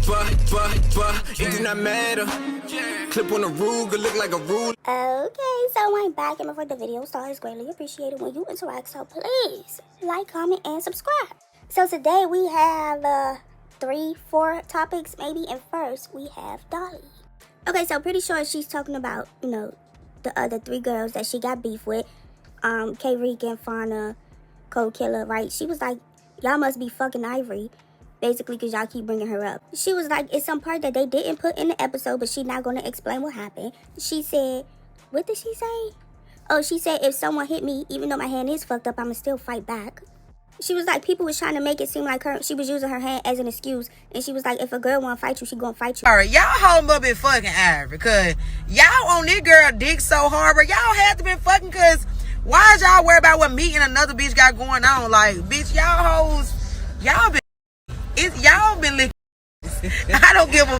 It do not matter. Clip on a Ruger, look like a rule. Okay, so I'm back, and before the video starts, greatly appreciated when you interact, so please like, comment, and subscribe. So today we have 3-4 topics maybe, and first we have Dolly. Okay, so pretty sure she's talking about, you know, the other 3 girls that she got beef with, K-Reek, Fauna, Cold Killer, right? She was like, y'all must be fucking Ivory, basically, because y'all keep bringing her up. She was like, it's some part that they didn't put in the episode, but she's not going to explain what happened. She said, what did she say? Oh, she said, if someone hit me, even though my hand is fucked up, I'ma still fight back. She was like, people was trying to make it seem like she was using her hand as an excuse. And she was like, if a girl want to fight you, she gonna fight you. Alright, y'all hold up in fucking Ivory, because y'all on this girl dick so hard, but y'all have to be fucking, because why is y'all worried about what me and another bitch got going on? Like, bitch, y'all hoes, y'all been licking. I don't give a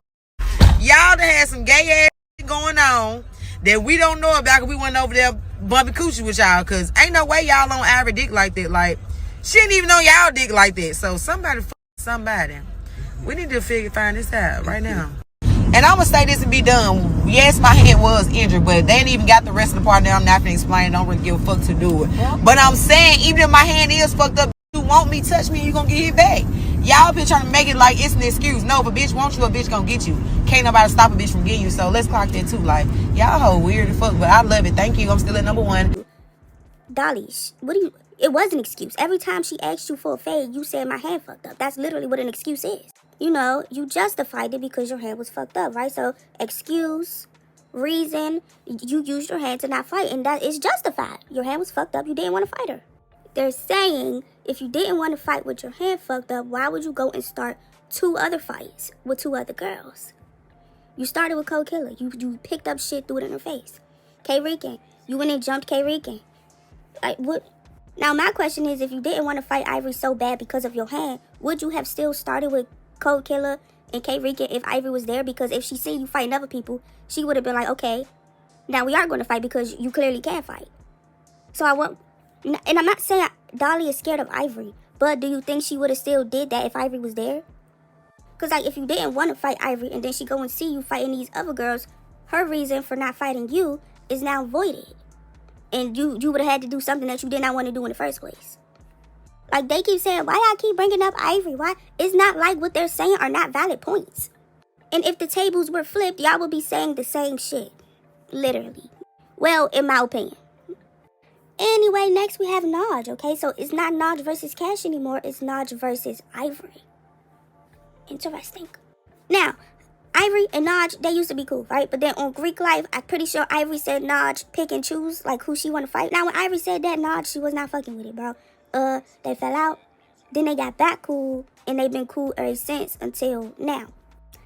y'all done had some gay ass going on that we don't know about, because we went over there bumping coochie with y'all, because ain't no way y'all on Ivory dick like that. Like, she didn't even know y'all dick like that. So somebody. We need to find this out right now. And I'm gonna say this and be done. Yes, my hand was injured, but they ain't even got the rest of the part that I'm not gonna explain. Don't really give a fuck to do it. But I'm saying, even if my hand is fucked up, you want me, touch me, you gonna get hit back. Y'all been trying to make it like it's an excuse. No, if a bitch wants you, a bitch gonna get you. Can't nobody stop a bitch from getting you. So let's clock that too. Like, y'all hoe weird as fuck, but I love it. Thank you. I'm still at number 1. Dolly, it was an excuse. Every time she asked you for a fade, you said my hand fucked up. That's literally what an excuse is. You know, you justified it because your hand was fucked up, right? So, excuse, reason, you used your hand to not fight, and that is justified. Your hand was fucked up, you didn't want to fight her. They're saying, if you didn't want to fight with your hand fucked up, why would you go and start 2 other fights with 2 other girls? You started with Cold Killer. You picked up shit, threw it in her face. K-Reek, you went and jumped K-Reek. Like, what? Now, my question is, if you didn't want to fight Ivory so bad because of your hand, would you have still started with Cold Killer and K-Reek if Ivory was there? Because if she seen you fighting other people, she would have been like, okay, now we are going to fight because you clearly can't fight. So I want, and I'm not saying Dolly is scared of Ivory, but do you think she would have still did that if Ivory was there? Because, like, if you didn't want to fight Ivory and then she go and see you fighting these other girls, her reason for not fighting you is now voided. And you would have had to do something that you did not want to do in the first place. Like, they keep saying, why y'all keep bringing up Ivory? Why? It's not like what they're saying are not valid points. And if the tables were flipped, y'all would be saying the same shit. Literally. Well, in my opinion. Anyway, next we have Naj, okay? So it's not Naj versus Cash anymore. It's Naj versus Ivory. Interesting. Now, Ivory and Naj, they used to be cool, right? But then on Greek Life, I'm pretty sure Ivory said Naj pick and choose, like, who she want to fight. Now, when Ivory said that, Naj, she was not fucking with it, bro. They fell out. Then they got back cool, and they've been cool ever since until now.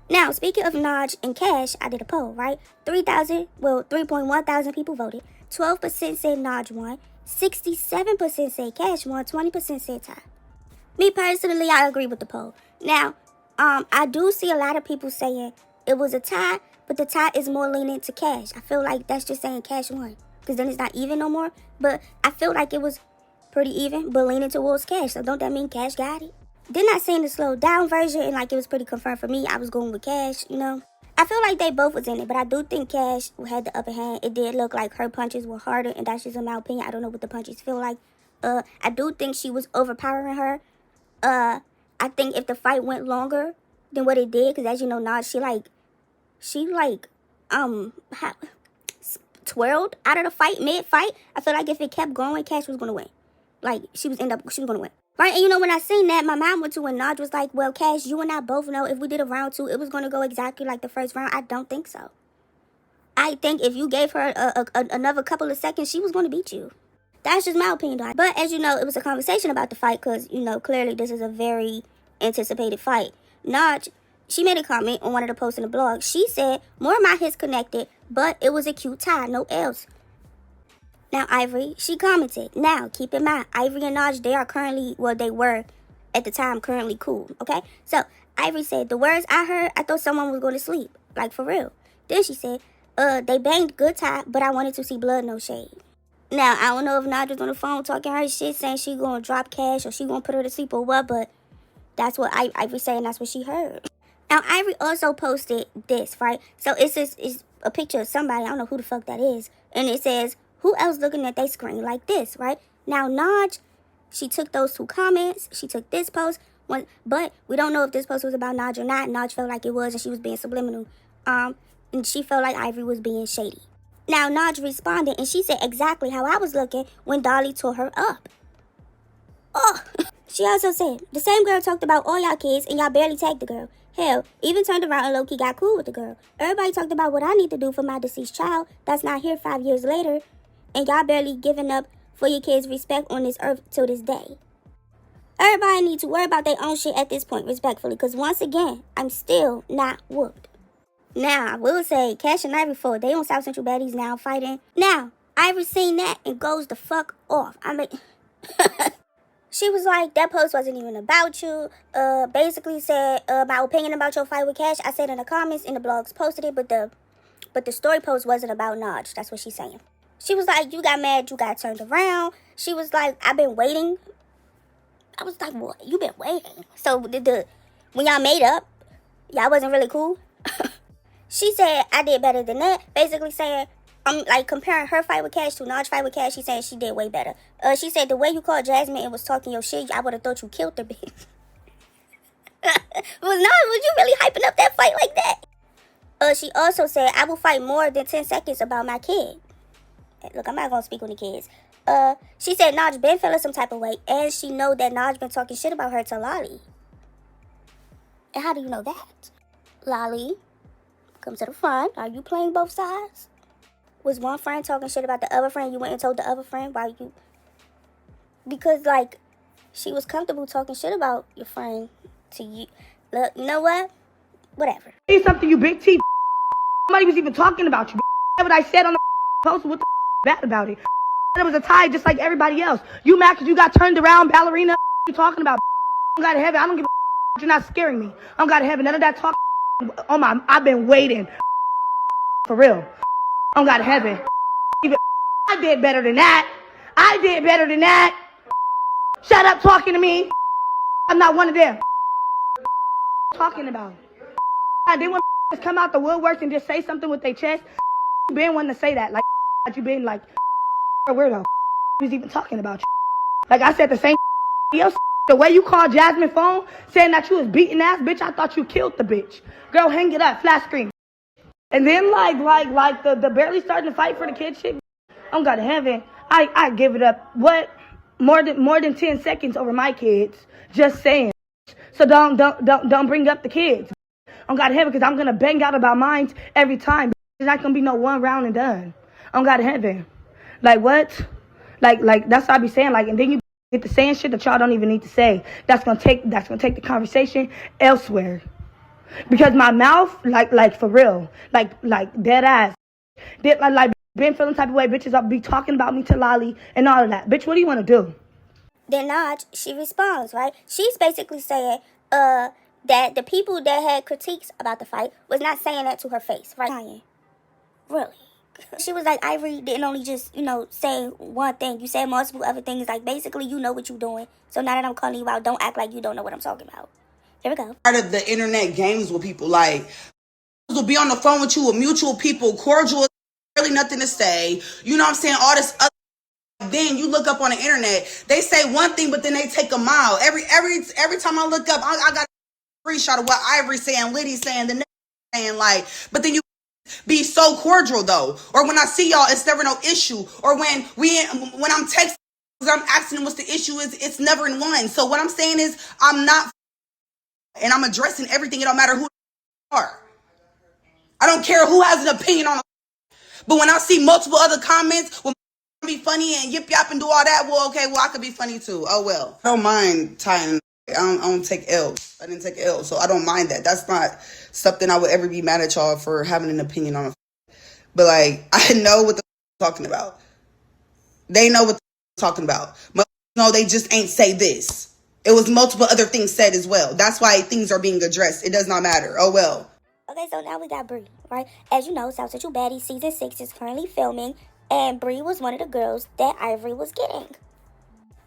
Now, speaking of Naj and Cash, I did a poll, right? 3.1 thousand people voted. 12% said Naj won. 67% said Cash won. 20% said tie. Me personally, I agree with the poll. Now, I do see a lot of people saying it was a tie, but the tie is more leaning to Cash. I feel like that's just saying Cash won, because then it's not even no more. But I feel like it was pretty even, but leaning towards Cash. So don't that mean Cash got it? Then I seen the slow down version, and like it was pretty confirmed for me. I was going with Cash, you know. I feel like they both was in it, but I do think Cash had the upper hand. It did look like her punches were harder, and that's just in my opinion. I don't know what the punches feel like. I do think she was overpowering her. I think if the fight went longer than what it did, because as you know, Naj, she twirled out of the fight, mid-fight. I feel like if it kept going, Cash was going to win. Like, she was going to win. Right? And you know, when I seen that, my mind went to when Naj was like, well, Cash, you and I both know if we did a round 2, it was going to go exactly like the first round. I don't think so. I think if you gave her another couple of seconds, she was going to beat you. That's just my opinion, though. But as you know, it was a conversation about the fight because, you know, clearly this is a very anticipated fight. Naj, she made a comment on one of the posts in the blog. She said, more of my hits connected, but it was a cute tie, no else. Now, Ivory, she commented. Now, keep in mind, Ivory and Naj, they are currently, well, they were at the time currently cool, okay? So, Ivory said, the words I heard, I thought someone was going to sleep. Like, for real. Then she said, they banged good tie, but I wanted to see blood, no shade. Now, I don't know if Naj was on the phone talking her shit, saying she going to drop Cash or she going to put her to sleep or what, but that's what Ivory saying, that's what she heard. Now, Ivory also posted this, right? So it's a picture of somebody, I don't know who the fuck that is, and it says, who else looking at their screen like this, right? Now, Naj, she took those 2 comments, she took this post, but we don't know if this post was about Naj or not. Naj felt like it was, and she was being subliminal. And she felt like Ivory was being shady. Now, Naj responded, and she said exactly how I was looking when Dolly tore her up. Oh, she also said, the same girl talked about all y'all kids, and y'all barely tagged the girl. Hell, even turned around and low-key got cool with the girl. Everybody talked about what I need to do for my deceased child that's not here 5 years later, and y'all barely giving up for your kids' respect on this earth till this day. Everybody needs to worry about their own shit at this point, respectfully, because once again, I'm still not whooped. Now, I will say, Cash and Ivory for they on South Central Baddies now fighting. Now, Ivory seen that and goes the fuck off. I mean, she was like, that post wasn't even about you. Basically said my opinion about your fight with Cash. I said in the comments, in the blogs, posted it, but the story post wasn't about Naj. That's what she's saying. She was like, you got mad, you got turned around. She was like, I've been waiting. I was like, what? You been waiting? So when y'all made up, y'all wasn't really cool? She said, I did better than that. Basically saying, I'm like comparing her fight with Cash to Naj's fight with Cash. She saying she did way better. She said, the way you called Jasmine and was talking your shit, I would have thought you killed her, bitch. Was you really hyping up that fight like that? She also said, I will fight more than 10 seconds about my kid. Look, I'm not going to speak on the kids. She said Naj been feeling some type of way, and she know that Naj been talking shit about her to Lolly. And how do you know that? Lolly, come to the front. Are you playing both sides? Was one friend talking shit about the other friend? You went and told the other friend why you... Because, like, she was comfortable talking shit about your friend to you. Look, you know what? Whatever. Say something, you big T. Nobody was even talking about you. What I said on the post, what the bad about it? It was a tie just like everybody else. You mad because you got turned around, ballerina? You talking about? I got to heaven. I don't give a. You're not scaring me. I got to heaven. None of that talk. Oh my! I've been waiting. For real. I got to heaven. I did better than that. I did better than that. Shut up talking to me. I'm not one of them. Talking about. And then when come out the woodwork and just say something with their chest, you been wanting to say that. Like you been like a weirdo. Who's even talking about you? Like I said the same else. The way you called Jasmine phone saying that you was beating ass, bitch, I thought you killed the bitch. Girl, hang it up, flat screen. And then like the barely starting to fight for the kid shit. I'm God to heaven. I give it up. What? More than 10 seconds over my kids. Just saying. So don't bring up the kids. I'm God to heaven because I'm gonna bang out about mine every time. It's not gonna be no one round and done. I'm God to heaven. Like what? Like that's what I be saying. Like and then you get to saying shit that y'all don't even need to say. That's gonna take the conversation elsewhere. Because my mouth, like for real, like dead ass, like been feeling type of way. Bitches up be talking about me to Lolly and all of that. Bitch, what do you want to do? Then Naj, she responds, right? She's basically saying, that the people that had critiques about the fight was not saying that to her face, right? Donyae, really? She was like, Ivory didn't only just, say one thing. You said multiple other things. Like, basically, you know what you're doing. So now that I'm calling you out, don't act like you don't know what I'm talking about. Here we go. Part of the internet games with people, like, will be on the phone with you with mutual people, cordial, really nothing to say. You know what I'm saying? All this other. Then you look up on the internet, they say one thing, but then they take a mile. Every time I look up, I got a screenshot of what Ivory saying, Liddy saying, the next saying, like, but then you be so cordial though. Or when I see y'all, it's never no issue. Or when I'm texting, I'm asking them what's the issue is, it's never in one. So what I'm saying is, I'm not, and I'm addressing everything. It don't matter who they are. I don't care who has an opinion on it. But when I see multiple other comments, when be funny and yip yap and do all that, well, okay, well, I could be funny too. Oh, well. I don't mind tying. I don't take L's. I didn't take L, so I don't mind that. That's not something I would ever be mad at y'all for having an opinion on. But, like, I know what the talking about. They know what the talking about. But, no, they just ain't say this. It was multiple other things said as well. That's why things are being addressed. It does not matter. Oh, well. Okay, so now we got Bri, right? As you know, South Central Baddies Season 6 is currently filming, and Bri was one of the girls that Ivory was getting.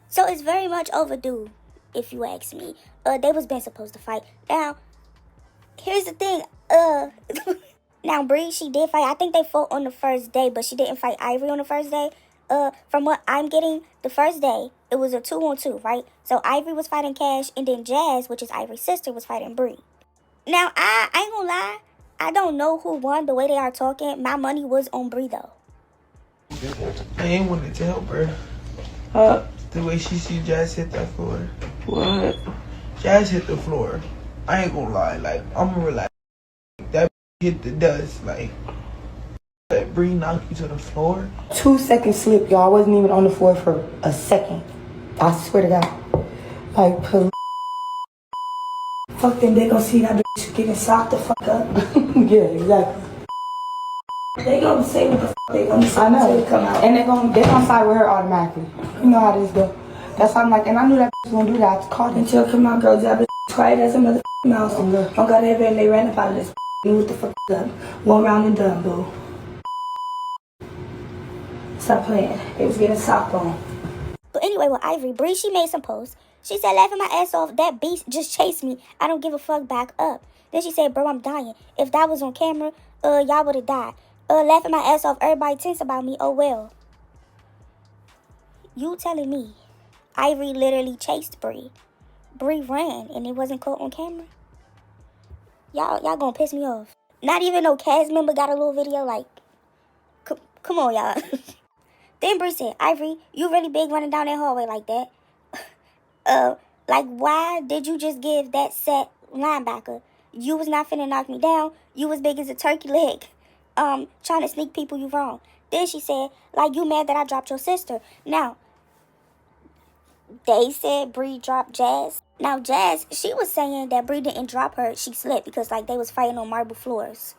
So it's very much overdue, if you ask me. They was been supposed to fight. Now, Here's the thing. Now Bri, she did fight. I think they fought on the first day, but she didn't fight Ivory on the first day. From what I'm getting, the first day it was a 2-on-2, right? So Ivory was fighting Cash, and then Jazz, which is Ivory's sister, was fighting Bri. Now I ain't gonna lie, I don't know who won. The way they are talking, my money was on Bri though. I ain't wanted to help her. The way she see Jazz hit that floor. What? Jazz hit the floor. I ain't gonna lie, like, I'm gonna relax. That hit the dust, like, that Bri knocked you to the floor. 2 seconds slip, y'all. I wasn't even on the floor for a second. I swear to God. Like, police. Fuck them, they gonna see that bitch getting socked the fuck up. Yeah, exactly. They gonna say what the fuck they gonna say. I know. They come out. And they gonna side with her automatically. You know how this go. That's why I'm like, and I knew that bitch was gonna do that. I called him. Until, come on, girl, that bitch quiet as a motherfucking mouse. I got there and they ran up out of this. Knew what the fuck up. One round and done, boo. Stop playing. They was getting socked on. But anyway, with Ivory, Bri, she made some posts. She said, laughing my ass off, that beast just chased me. I don't give a fuck, back up. Then she said, bro, I'm dying. If that was on camera, y'all would have died. Laughing my ass off, everybody tense about me, oh well. You telling me Ivory literally chased Bri. Bri ran and it wasn't caught on camera? Y'all gonna piss me off. Not even no cast member got a little video, like, come on, y'all. Then Bri said, Ivory, you really big running down that hallway like that. Like, why did you just give that set linebacker? You was not finna knock me down. You was big as a turkey leg. Trying to sneak people, you wrong. Then she said, like, you mad that I dropped your sister. Now, they said Bri dropped Jazz. Now, Jazz, she was saying that Bri didn't drop her. She slipped because, like, they was fighting on marble floors.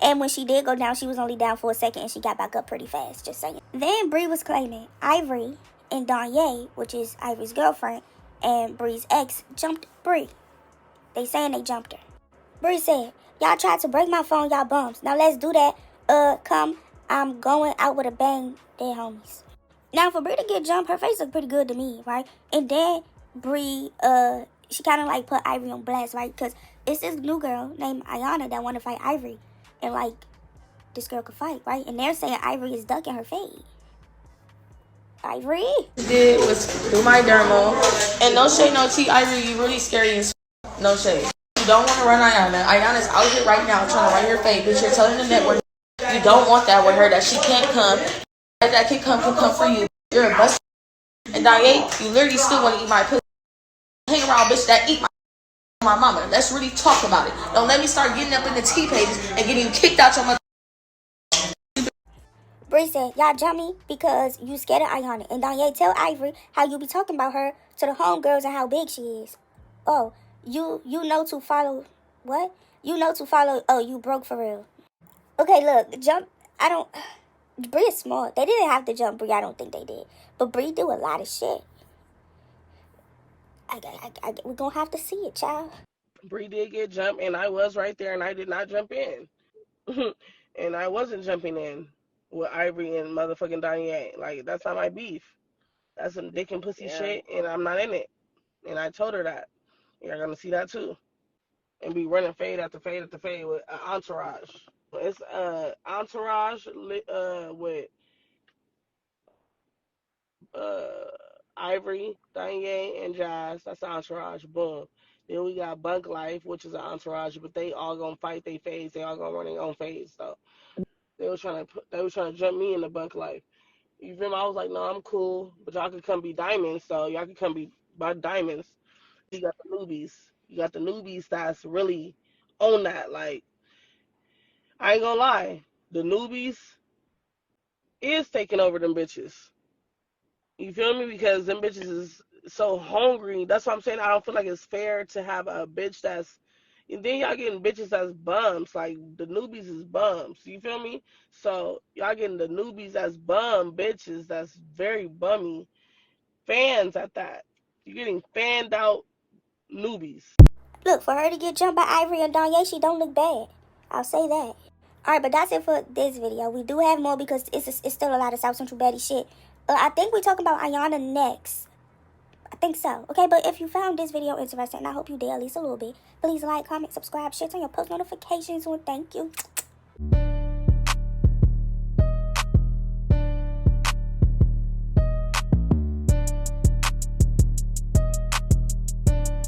And when she did go down, she was only down for a second and she got back up pretty fast, just saying. Then Bri was claiming Ivory and Donyae, which is Ivory's girlfriend, and Bri's ex, jumped Bri. They saying they jumped her. Bri said, y'all tried to break my phone, y'all bums. Now let's do that. Come, I'm going out with a bang, dead homies. Now for Bri to get jumped, her face looked pretty good to me, right? And then Bri, she kind of like put Ivory on blast, right? Because it's this new girl named Ayana that want to fight Ivory. And like, this girl could fight, right? And they're saying Ivory is ducking her fade. Ivory? Did was do my dermo. And no shade, no tea, Ivory, you really scary as no shade. You don't want to run Ayana. Ayana's out here right now trying to run your fade, but you're telling the network you don't want that with her, that she can't come. That can come for you. You're a bust. And Donyae, you literally still want to eat my pussy. Hang around bitch that eat my mama. Let's really talk about it. Don't let me start getting up in the T pages and getting you kicked out your mother. Bri said, y'all jump me because you scared of Ayana. And Donyae, tell Ivory how you be talking about her to the homegirls and how big she is. Oh, you know to follow, what? You know to follow, oh, you broke for real. Okay, look, jump, Bri is smart. They didn't have to jump Bri, I don't think they did. But Bri do a lot of shit. We're gonna have to see it, child. Bri did get jumped, and I was right there, and I did not jump in. And I wasn't jumping in with Ivory and motherfucking Donyae. Like, that's not my beef. That's some dick and pussy shit, and I'm not in it. And I told her that. You're gonna see that too. And be running fade after fade after fade with an entourage. It's entourage with Ivory, Donyae, and Jazz. That's entourage. Boom. Then we got Bunk Life, which is an entourage, but they all gonna fight their phase. They all gonna run their own phase. So they was trying to jump me in the Bunk Life. You feel me? I was like, no, I'm cool, but y'all could come be diamonds. So y'all could come be by diamonds. You got the newbies. You got the newbies that's really on that. Like, I ain't gonna lie, the newbies is taking over them bitches. You feel me? Because them bitches is so hungry. That's what I'm saying. I don't feel like it's fair to have a bitch that's. And then y'all getting bitches that's bums. Like, the newbies is bums. You feel me? So y'all getting the newbies that's bum bitches that's very bummy. Fans at that. You're getting fanned out newbies. Look, for her to get jumped by Ivory and Donyae, she don't look bad. I'll say that. Alright, but that's it for this video. We do have more because it's still a lot of South Central baddie shit. I think we're talking about Ayana next. I think so. Okay, but if you found this video interesting, and I hope you did at least a little bit, please like, comment, subscribe, share, turn your post notifications on. Thank you.